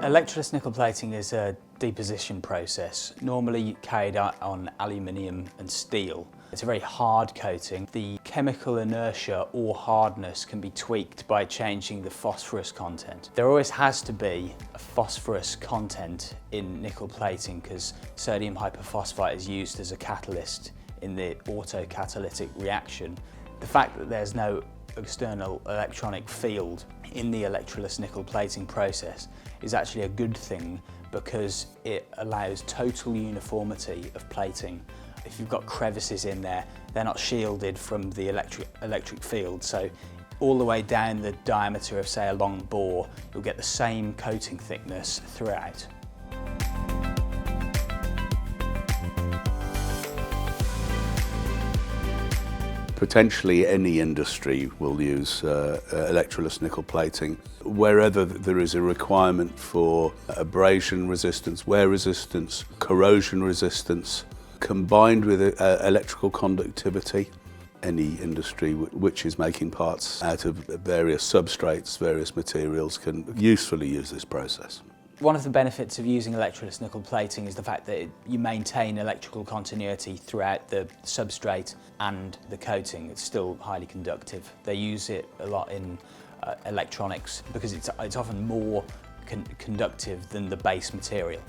Electroless nickel plating is a deposition process, normally carried out on aluminium and steel. It's a very hard coating. The chemical inertia or hardness can be tweaked by changing the phosphorus content. There always has to be a phosphorus content in nickel plating because sodium hypophosphite is used as a catalyst in the autocatalytic reaction. The fact that there's no external electronic field in the Electroless nickel plating process is actually a good thing because it allows total uniformity of plating. If you've got crevices in there, they're not shielded from the electric field, so all the way down the diameter of, say, a long bore, you'll get the same coating thickness throughout. Potentially any industry will use Electroless nickel plating. Wherever there is a requirement for abrasion resistance, wear resistance, corrosion resistance, combined with electrical conductivity, any industry which is making parts out of various substrates, various materials, can usefully use this process. One of the benefits of using Electroless nickel plating is the fact that you maintain electrical continuity throughout the substrate and the coating. It's still highly conductive. They use it a lot in electronics because it's often more conductive than the base material.